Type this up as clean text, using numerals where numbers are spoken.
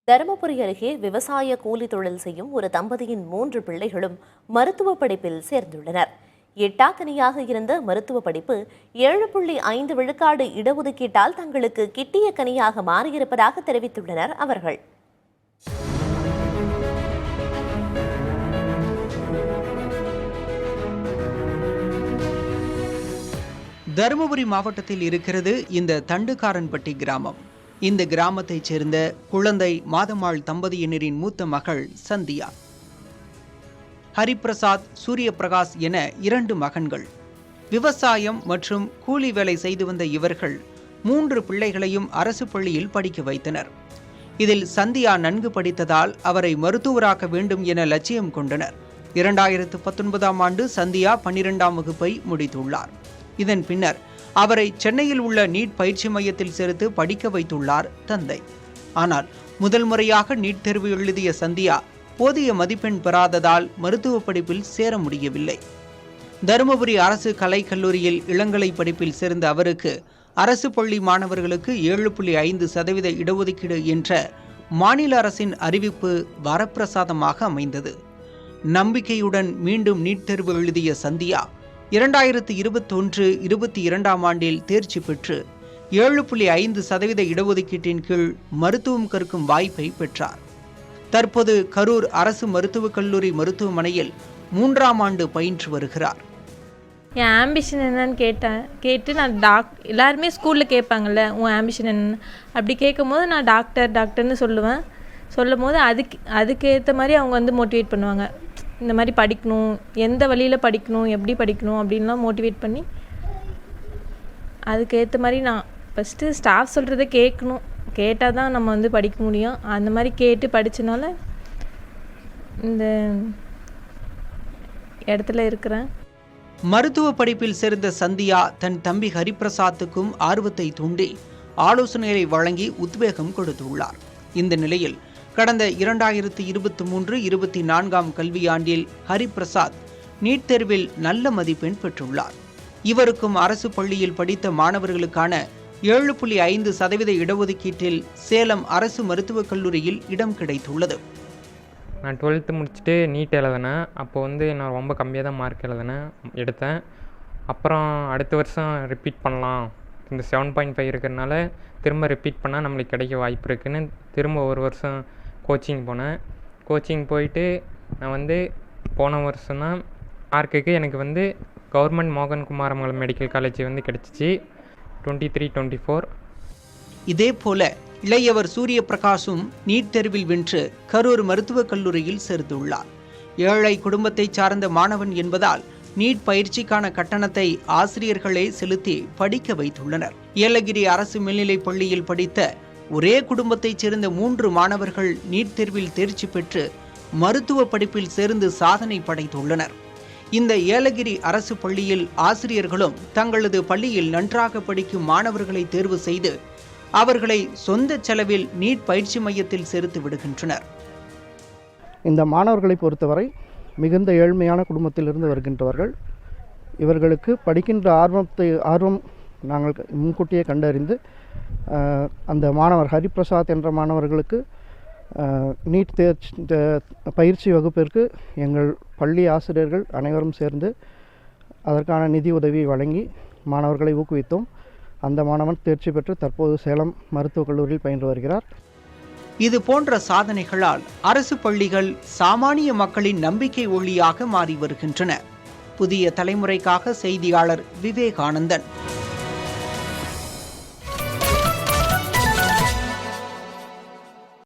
தருமபுரி அருகே விவசாய கூலி தொழில் செய்யும் ஒரு தம்பதியின் 3 பிள்ளைகளும் மருத்துவ படிப்பில் சேர்ந்துள்ளனர். எட்டாக்கனியாக இருந்த மருத்துவ படிப்பு 7.5 விழுக்காடு இடஒதுக்கீட்டால் தங்களுக்கு கிட்டிய கனியாக மாறியிருப்பதாக தெரிவித்துள்ளனர் அவர்கள். தருமபுரி மாவட்டத்தில் இருக்கிறது இந்த தண்டுக்காரன்பட்டி கிராமம். இந்த கிராமத்தைச் சேர்ந்த குழந்தை மாதம்மாள் தம்பதியினரின் மூத்த மகள் சந்தியா. ஹரிபிரசாத், சூரியபிரகாஷ் என 2 மகன்கள். விவசாயம் மற்றும் கூலி வேலை செய்து வந்த இவர்கள் 3 பிள்ளைகளையும் அரசு பள்ளியில் படிக்க வைத்தனர். இதில் சந்தியா நன்கு படித்ததால் அவரை மருத்துவராக்க வேண்டும் என லட்சியம் கொண்டனர். 2019ஆம் ஆண்டு சந்தியா 12ஆம் வகுப்பை முடித்துள்ளார். இதன் பின்னர் அவரை சென்னையில் உள்ள நீட் பயிற்சி மையத்தில் சேர்த்து படிக்க வைத்துள்ளார் தந்தை. ஆனால் முதல் முறையாக நீட் தேர்வு எழுதிய சந்தியா போதிய மதிப்பெண் பெறாததால் மருத்துவ படிப்பில் சேர முடியவில்லை. தருமபுரி அரசு கலைக்கல்லூரியில் இளங்கலை படிப்பில் சேர்ந்த அவருக்கு அரசு பள்ளி மாணவர்களுக்கு 7.5% இடஒதுக்கீடு என்ற மாநில அரசின் அறிவிப்பு வரப்பிரசாதமாக அமைந்தது. நம்பிக்கையுடன் மீண்டும் நீட் தேர்வு எழுதிய சந்தியா 2021-22ஆம் ஆண்டில் தேர்ச்சி பெற்று 7.5% இடஒதுக்கீட்டின் கீழ் மருத்துவம் கற்கும் வாய்ப்பை பெற்றார். தற்போது கரூர் அரசு மருத்துவக் கல்லூரி மருத்துவமனையில் 3ஆம் ஆண்டு பயின்று வருகிறார். என் ஆம்பிஷன் என்னன்னு கேட்டு நான் எல்லாருமே ஸ்கூலில் கேட்பாங்கள்ல, உன் ஆம்பிஷன் என்ன அப்படி கேட்கும் போது நான் டாக்டர்னு சொல்லும் போது அதுக்கேற்ற மாதிரி அவங்க மோட்டிவேட் பண்ணுவாங்க. இந்த மாதிரி படிக்கணும், எந்த வழியில் படிக்கணும், எப்படி படிக்கணும் அப்படின்லாம் மோட்டிவேட் பண்ணி அதுக்கேற்ற மாதிரி நான் ஃபஸ்ட்டு ஸ்டாஃப் சொல்கிறத கேட்கணும். கேட்டால் தான் நம்ம படிக்க முடியும். அந்த மாதிரி கேட்டு படித்தனால இந்த இடத்துல இருக்கிறேன். மருத்துவ படிப்பில் சேர்ந்த சந்தியா தன் தம்பி ஹரிபிரசாத்துக்கும் ஆர்வத்தை தூண்டி ஆலோசனைகளை வழங்கி உத்வேகம் கொடுத்துள்ளார். இந்த நிலையில் கடந்த 2023-24ஆம் கல்வியாண்டில் ஹரிபிரசாத் நீட் தேர்வில் நல்ல மதிப்பெண் பெற்றுள்ளார். இவருக்கும் அரசு பள்ளியில் படித்த மாணவர்களுக்கான 7.5% இடஒதுக்கீட்டில் சேலம் அரசு மருத்துவக் கல்லூரியில் இடம் கிடைத்துள்ளது. நான் 12th முடிச்சுட்டு நீட் எழுதினேன். அப்போ நான் ரொம்ப கம்மியாக தான் மார்க் எடுத்தேன். அப்புறம் அடுத்த வருஷம் ரிப்பீட் பண்ணலாம், இந்த 7.5 இருக்கிறதுனால திரும்ப ரிப்பீட் பண்ணால் நம்மளுக்கு கிடைக்க வாய்ப்பு இருக்குதுன்னு திரும்ப ஒரு வருஷம் கோச்சிங் போனேன். கோச்சிங் போயிட்டு நான் போன வருஷம் தான் மார்க்குக்கு எனக்கு கவர்மெண்ட் மோகன் குமாரமங்கலம் மெடிக்கல் காலேஜ் கிடச்சிச்சு 23-24. இதே போல இளையவர் சூரியபிரகாஷும் நீட் தேர்வில் வென்று கரூர் மருத்துவக் கல்லூரியில் சேர்ந்துள்ளார். ஏழை குடும்பத்தை சார்ந்த மாணவன் என்பதால் நீட் பயிற்சிக்கான கட்டணத்தை ஆசிரியர்களே செலுத்தி படிக்க வைத்துள்ளனர். ஏலகிரி அரசு மேல்நிலைப் பள்ளியில் படித்த ஒரே குடும்பத்தைச் சேர்ந்த 3 மாணவர்கள் நீட் தேர்வில் தேர்ச்சி பெற்று மருத்துவ படிப்பில் சேர்ந்து சாதனை படைத்துள்ளனர். இந்த ஏலகிரி அரசு பள்ளியில் ஆசிரியர்களும் தங்களது பள்ளியில் நன்றாக படிக்கும் மாணவர்களை தேர்வு செய்து அவர்களை சொந்த செலவில் நீட் பயிற்சி மையத்தில் சேர்த்து விடுகின்றனர். இந்த மாணவர்களை பொறுத்தவரை மிகுந்த ஏழ்மையான குடும்பத்திலிருந்து வருகின்றவர்கள். இவர்களுக்கு படிக்கின்ற ஆர்வம் நாங்கள் முன்கூட்டியே கண்டறிந்து அந்த மாணவர் ஹரிபிரசாத் என்ற மாணவர்களுக்கு நீட் பயிற்சி வகுப்பிற்கு எங்கள் பள்ளி ஆசிரியர்கள் அனைவரும் சேர்ந்து அதற்கான நிதி உதவி வழங்கி மாணவர்களை ஊக்குவித்தோம். அந்த மாணவன் தேர்ச்சி பெற்று தற்போது சேலம் மருத்துவக் கல்லூரியில் பயின்று வருகிறார். இது போன்ற சாதனைகளால் அரசு பள்ளிகள் சாமானிய மக்களின் நம்பிக்கை ஒளியாக மாறி வருகின்றன. புதிய தலைமுறைக்காக செய்தியாளர் விவேகானந்தன்.